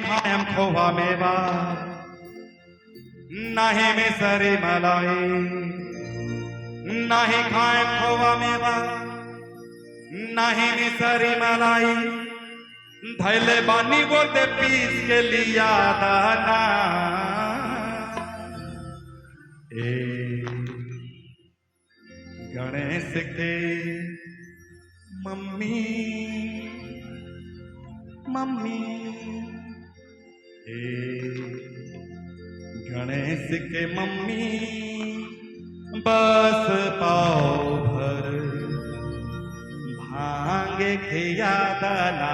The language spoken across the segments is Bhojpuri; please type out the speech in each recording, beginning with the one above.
खायम खोवा मेवा नाही मिसरी मलाई, नाही खायम खोवा मेवा नाही मिसरी मलाई, धैले बानी बोलते पीस के लिया दाना। ए गणेश के मम्मी मम्मी, गणेश के मम्मी बस पाव भर भांग खिया दना।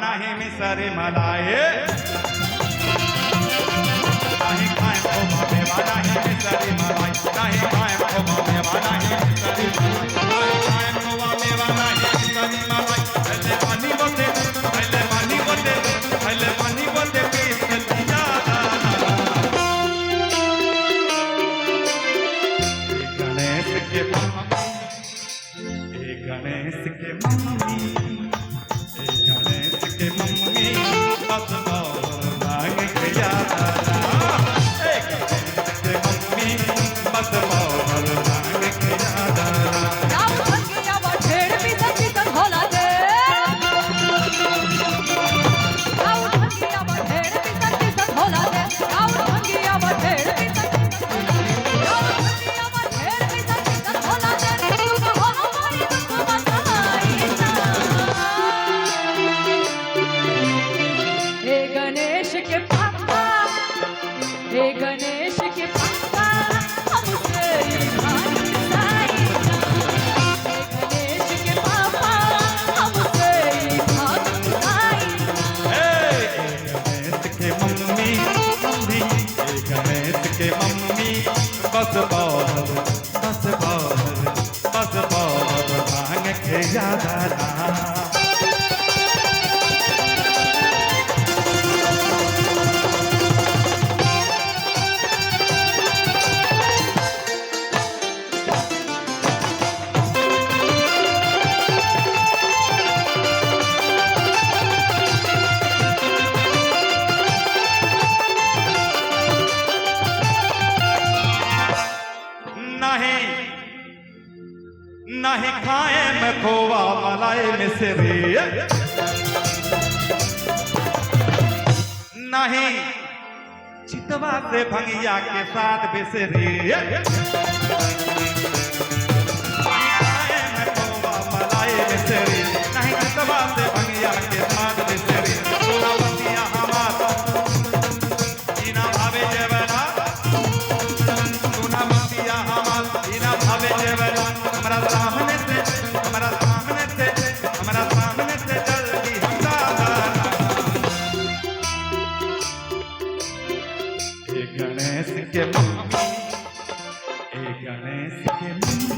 नाही मिसरी मलाई, नाही खायम खोवा मेवा नाही मिसरी मलाई, नाही खायम खोवा मेवा नाही मिसरी मलाई, नाही खायम खोवा मेवा नाही मिसरी मलाई, पहले पानी बोलते पहले पानी बोलते पहले पानी बोलते पीस के लिया दाना। गणेश के मम्मी, गणेश के मम्मी, गणेश के मम्मी बस भांग खिया दाना। गणेश के मम्मी बस भांग खिया दाना। गणेश के पापा हमसे भांग पिसाई ना, गणेश के पापा हमसे भांग पिसाई ना। गणेश के मम्मी मम्मी, गणेश के मम्मी बस बाहर बस बाहर बस बाहर भांग खिया दाना। नहीं खाए मैं खोवा मलाई मिसरी, नहीं चितवा से भंगिया के साथ बिसरी, नहीं खाए मैं खोवा मलाई मिसरी, नहीं चितवा से भंगिया के साथ बिसरी। सोना बतिया हमारा बिना भावे जेवला, सोना बतिया हमारा बिना भावे जेवला, हमारा सामने से हमारा सामने से हमारा सामने से जल्दी हटा दाना। गणेश के मम्मी, गणेश के मम्मी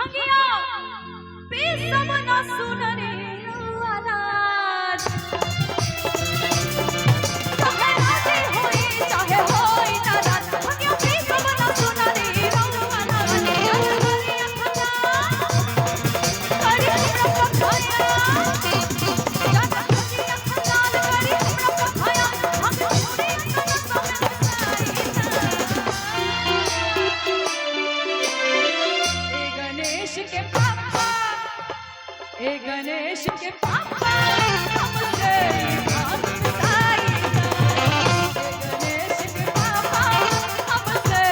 भंगिया पीसम न सुनरी अनाज चाहे राजी होई चाहे होई नाराज भंगिया पीसम न सुनरी अनाज करी हमरा पखाया जाना भंगिया खजान करी हमरा पखाया हम छोड़ी गणेश के पापा हमसे भाग जाई ना गणेश के पापा हमसे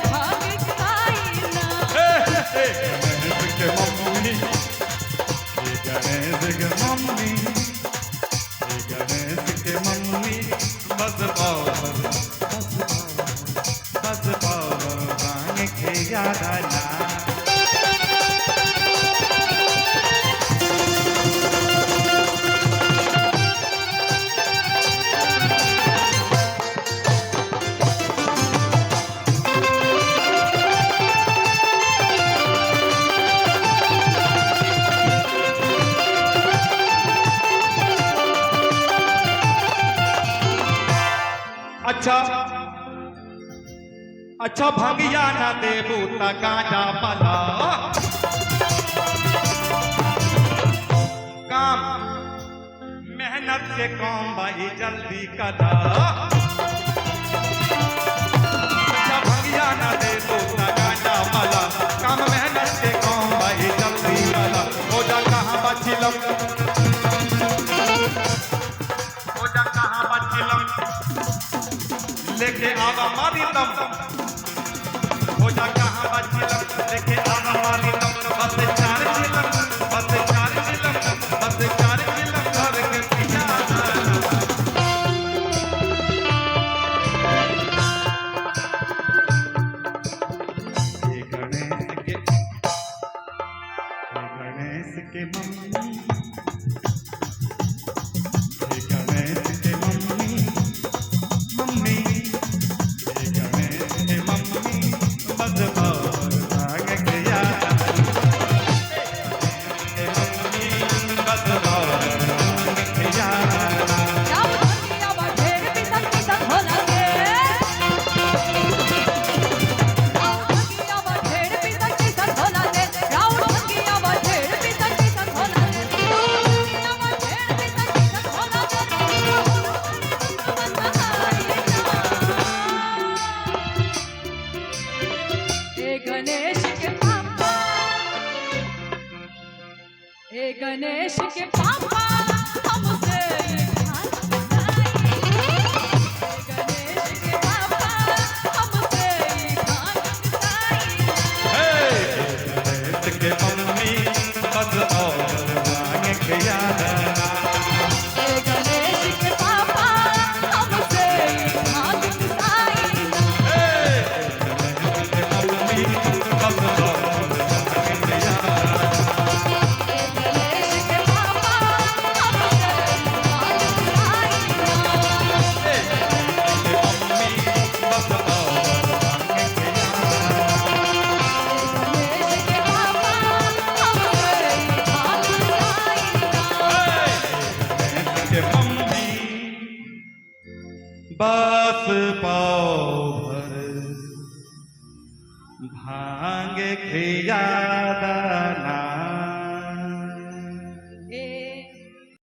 भाग जाई ना गणेश के मम्मी गणेश के मम्मी बस पाओ भांग के याद आना अच्छा भंगिया ना देबू त गांजा पला काम मेहनत के काम भाई जल्दी कदा अच्छा भंगिया ना देबू त गांजा पला काम मेहनत के काम भाई जल्दी कदा हो जा कहां बचिलम लेके आवा मारी दम हो जा कहां बचिलम लेके आवा मारी दम बस 4 चिलम घर के पिया ये गणेश के मम्मी गणेश के पापा हमसे भाग गणेश के पापा हमसे भाग गणेश के मम्मी बस और भांग के याद गणेश के पापा हमसे भाग गणेश के मम्मी बस और भांग के याद बस पाओ भर भांग खियादा